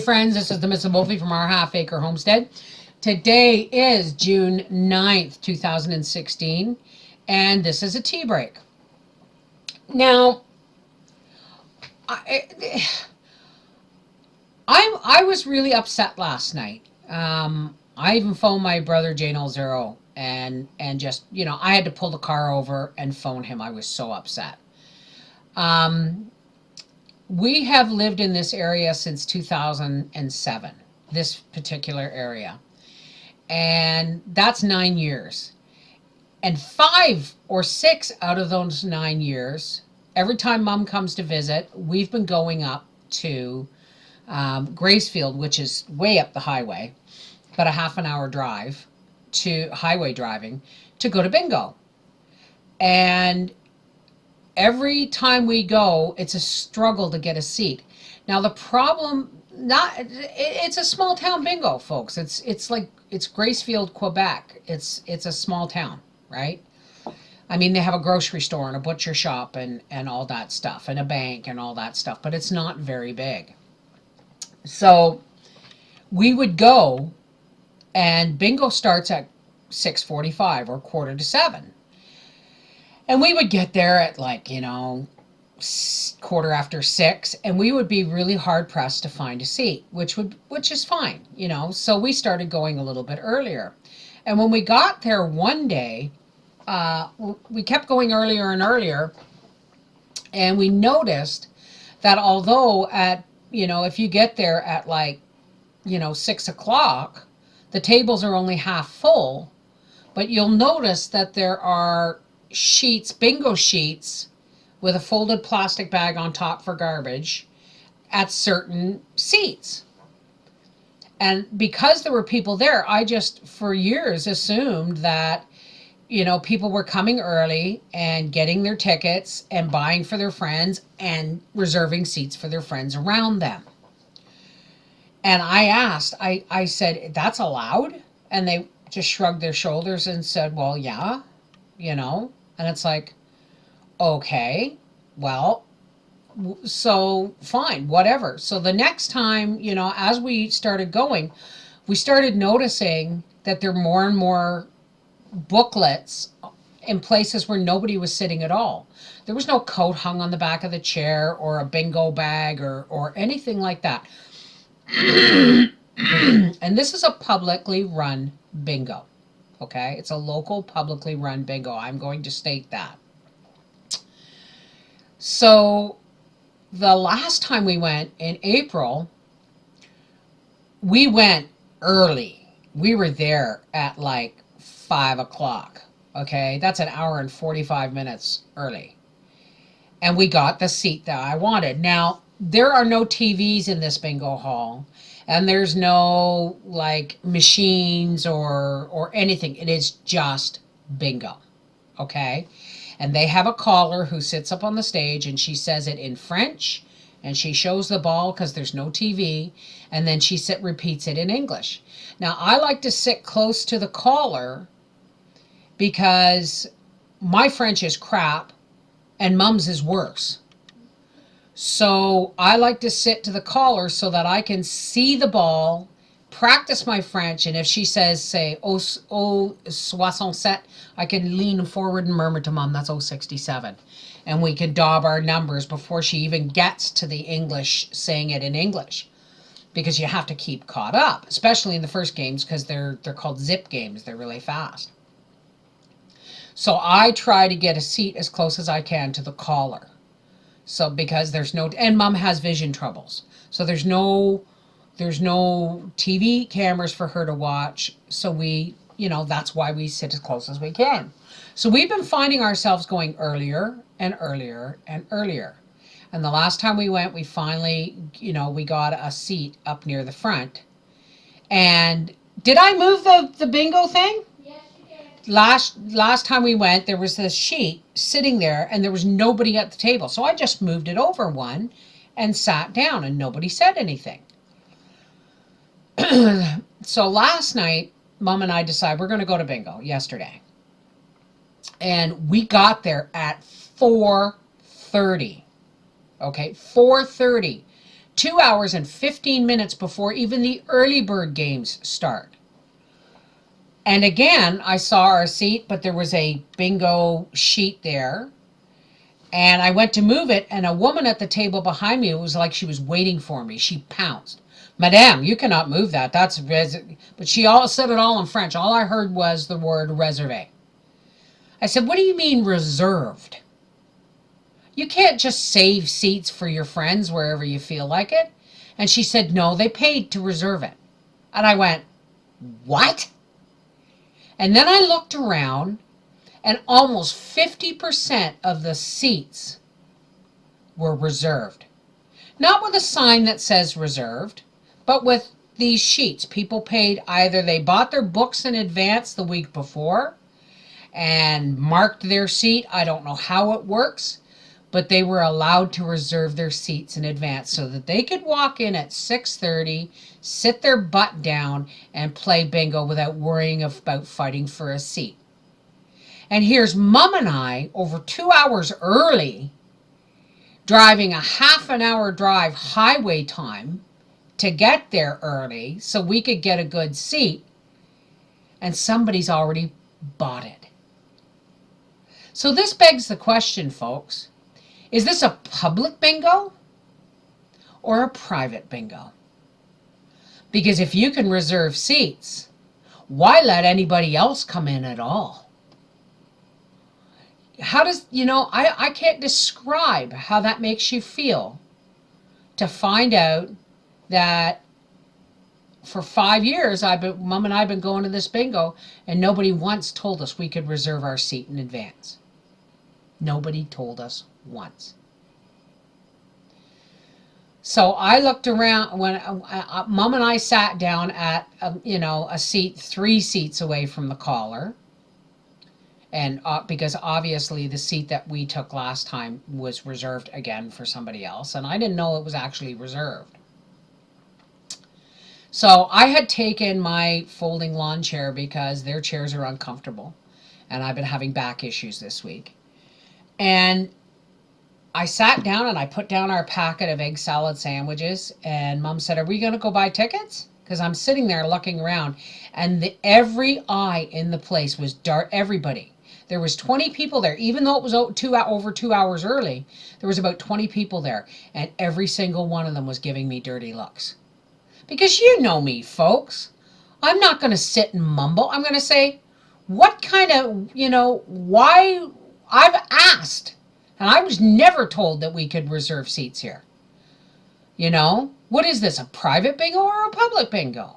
friends, this is the Miss Wolfie from our Half Acre Homestead. Today is June 9th, 2016, and this is a tea break. Now, I, I was really upset last night. I even phoned my brother Jane Zero and just, I had to pull the car over and phone him. I was so upset. Um, we have lived in this area since 2007, this particular area. And that's 9 years. And 5 or 6 out of those 9 years, every time Mom comes to visit, we've been going up to Gracefield, which is way up the highway, but a half an hour drive to highway driving to go to bingo. And every time we go, it's a struggle to get a seat. Now the problem, it's a small town bingo, folks. It's Gracefield, Quebec. It's a small town, right? I mean, they have a grocery store and a butcher shop and all that stuff, and a bank and all that stuff, but it's not very big. So we would go, and bingo starts at 6:45 or 6:45. And we would get there at 6:15, and we would be really hard pressed to find a seat, which is fine, So we started going a little bit earlier. And when we got there one day, we kept going earlier and earlier, and we noticed that although if you get there at 6 o'clock, the tables are only half full, but you'll notice that there are bingo sheets with a folded plastic bag on top for garbage at certain seats. And because there were people there, I just for years assumed that people were coming early and getting their tickets and buying for their friends and reserving seats for their friends around them. And I asked, I said, that's allowed? And they just shrugged their shoulders and said, well, yeah, And it's like, okay, well, so fine, whatever. So the next time, as we started going, we started noticing that there were more and more booklets in places where nobody was sitting at all. There was no coat hung on the back of the chair or a bingo bag or anything like that. And this is a publicly run bingo. Okay, it's a local publicly run bingo. I'm going to state that. So the last time we went in April, we went early. We were there at 5 o'clock. Okay, that's an hour and 45 minutes early. And we got the seat that I wanted. Now, there are no TVs in this bingo hall. And there's no machines or anything. It is just bingo. Okay? And they have a caller who sits up on the stage and she says it in French and she shows the ball because there's no TV, and then she repeats it in English. Now, I like to sit close to the caller because my French is crap and Mom's is worse. So I like to sit to the caller so that I can see the ball, practice my French, and if she says, say, oh 67, I can lean forward and murmur to Mom, that's 067. And we can daub our numbers before she even gets to the English, saying it in English. Because you have to keep caught up, especially in the first games, because they're called zip games. They're really fast. So I try to get a seat as close as I can to the caller. So because and Mom has vision troubles. So there's no TV cameras for her to watch. So that's why we sit as close as we can. So we've been finding ourselves going earlier and earlier and earlier. And the last time we went, we finally, we got a seat up near the front. And did I move the bingo thing? Last time we went, there was this sheet sitting there and there was nobody at the table. So I just moved it over one and sat down and nobody said anything. So last night, Mom and I decided we're going to go to bingo yesterday. And we got there at 4:30. Okay, 4:30 2 hours and 15 minutes before even the early bird games start. And again, I saw our seat, but there was a bingo sheet there. And I went to move it, and a woman at the table behind me, it was like she was waiting for me. She pounced. Madame, you cannot move that. But she all said it all in French. All I heard was the word réservé. I said, what do you mean reserved? You can't just save seats for your friends wherever you feel like it. And she said, no, they paid to reserve it. And I went, what? And then I looked around, and almost 50% of the seats were reserved. Not with a sign that says reserved, but with these sheets. People paid, either they bought their books in advance the week before and marked their seat. I don't know how it works, but they were allowed to reserve their seats in advance so that they could walk in at 6:30, sit their butt down, and play bingo without worrying about fighting for a seat. And here's Mom and I, over 2 hours early, driving a half an hour drive highway time to get there early so we could get a good seat, and somebody's already bought it. So this begs the question, folks. Is this a public bingo or a private bingo? Because if you can reserve seats, why let anybody else come in at all? How does, I can't describe how that makes you feel to find out that for 5 years, Mom and I have been going to this bingo, and nobody once told us we could reserve our seat in advance. Nobody told us once. So I looked around when Mom and I sat down at, a seat 3 seats away from the caller. And because obviously the seat that we took last time was reserved again for somebody else. And I didn't know it was actually reserved. So I had taken my folding lawn chair because their chairs are uncomfortable. And I've been having back issues this week. And I sat down and I put down our packet of egg salad sandwiches. And Mom said, are we going to go buy tickets? Because I'm sitting there looking around. And every eye in the place was dark. Everybody. There was 20 people there. Even though it was over 2 hours early, there was about 20 people there. And every single one of them was giving me dirty looks. Because you know me, folks. I'm not going to sit and mumble. I'm going to say, what kind of, why I've asked. And I was never told that we could reserve seats here. What is this, a private bingo or a public bingo?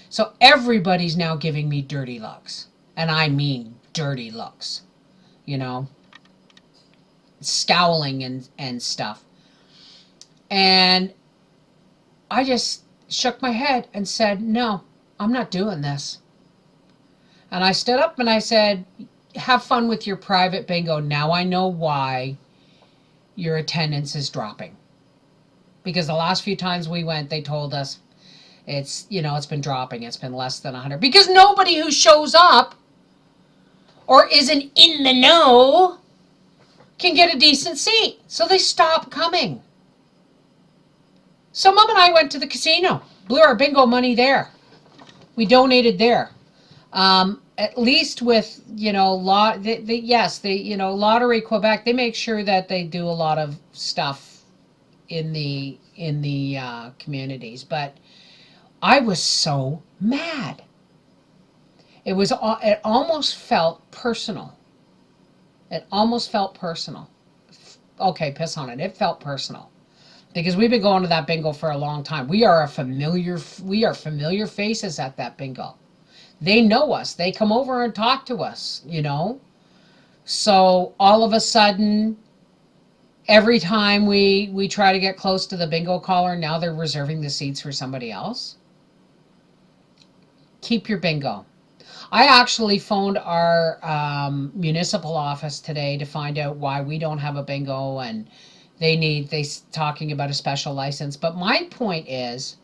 So everybody's now giving me dirty looks. And I mean dirty looks. Scowling and stuff. And I just shook my head and said, no, I'm not doing this. And I stood up and I said, have fun with your private bingo. Now I know why your attendance is dropping. Because the last few times we went, they told us it's been dropping. It's been less than 100. Because nobody who shows up or isn't in the know can get a decent seat. So they stop coming. So Mom and I went to the casino, blew our bingo money there. We donated there. At least with, Lottery Quebec, they make sure that they do a lot of stuff in the communities. But I was so mad. It almost felt personal. It almost felt personal. Okay, piss on it. It felt personal. Because we've been going to that bingo for a long time. We are familiar faces at that bingo. They know us. They come over and talk to us, So all of a sudden, every time we try to get close to the bingo caller, now they're reserving the seats for somebody else. Keep your bingo. I actually phoned our municipal office today to find out why we don't have a bingo, and they talking about a special license. But my point is,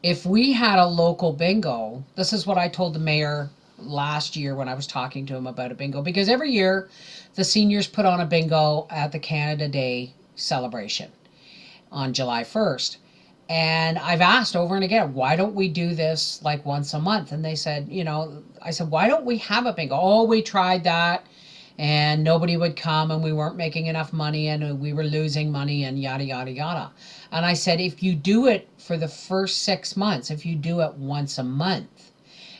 if we had a local bingo, this is what I told the mayor last year when I was talking to him about a bingo, because every year the seniors put on a bingo at the Canada Day celebration. on July 1st. And I've asked over and again, why don't we do this like once a month? And they said, I said, why don't we have a bingo? Oh, we tried that and nobody would come and we weren't making enough money and we were losing money and yada, yada, yada. And I said, if you do it for the first 6 months, if you do it once a month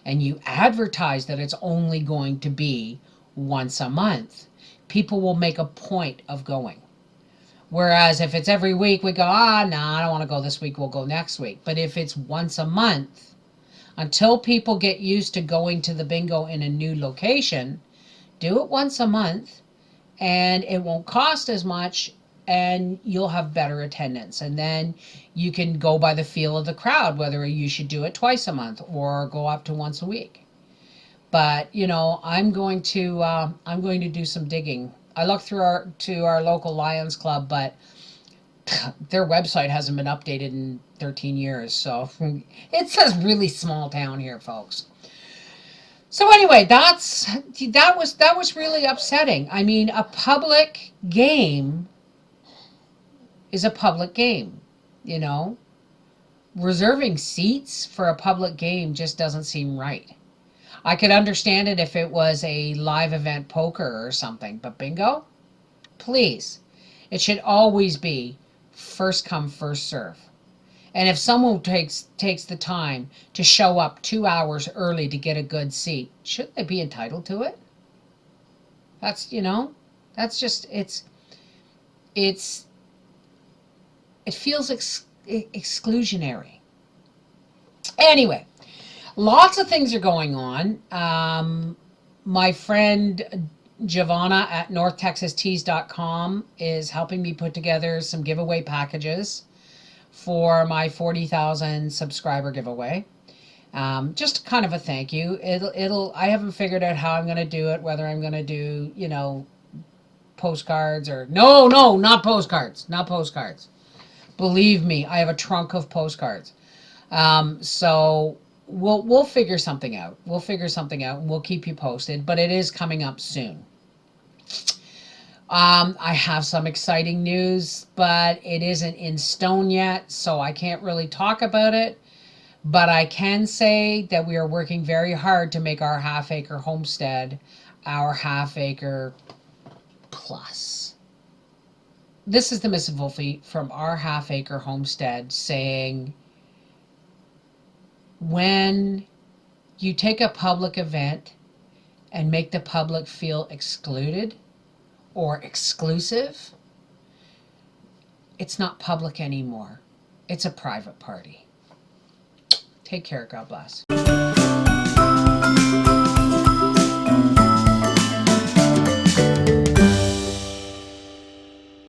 and you advertise that it's only going to be once a month, people will make a point of going. Whereas if it's every week, we go, no, I don't want to go this week, we'll go next week. But if it's once a month, until people get used to going to the bingo in a new location, do it once a month and it won't cost as much and you'll have better attendance. And then you can go by the feel of the crowd, whether you should do it twice a month or go up to once a week. But I'm going to do some digging. I looked through our local Lions Club, but their website hasn't been updated in 13 years, so it says really small town here, folks. So anyway, that was really upsetting. I mean, a public game is a public game, you know. Reserving seats for a public game just doesn't seem right. I could understand it if it was a live event poker or something, but bingo? Please. It should always be first come, first serve. And if someone takes the time to show up 2 hours early to get a good seat, shouldn't they be entitled to it? That's just, it feels exclusionary. Anyway, lots of things are going on. My friend Giovanna at NorthTexasTees.com is helping me put together some giveaway packages for my 40,000 subscriber giveaway. Just kind of a thank you. I haven't figured out how I'm going to do it, whether I'm going to do, postcards or, no, not postcards, not postcards. Believe me, I have a trunk of postcards. So we'll figure something out. We'll figure something out and we'll keep you posted, but it is coming up soon. I have some exciting news, but it isn't in stone yet, so I can't really talk about it. But I can say that we are working very hard to make our half-acre homestead our half-acre plus. This is the Miss Wolfie from our half-acre homestead saying, when you take a public event and make the public feel excluded or exclusive, it's not public anymore. It's a private party. Take care. God bless.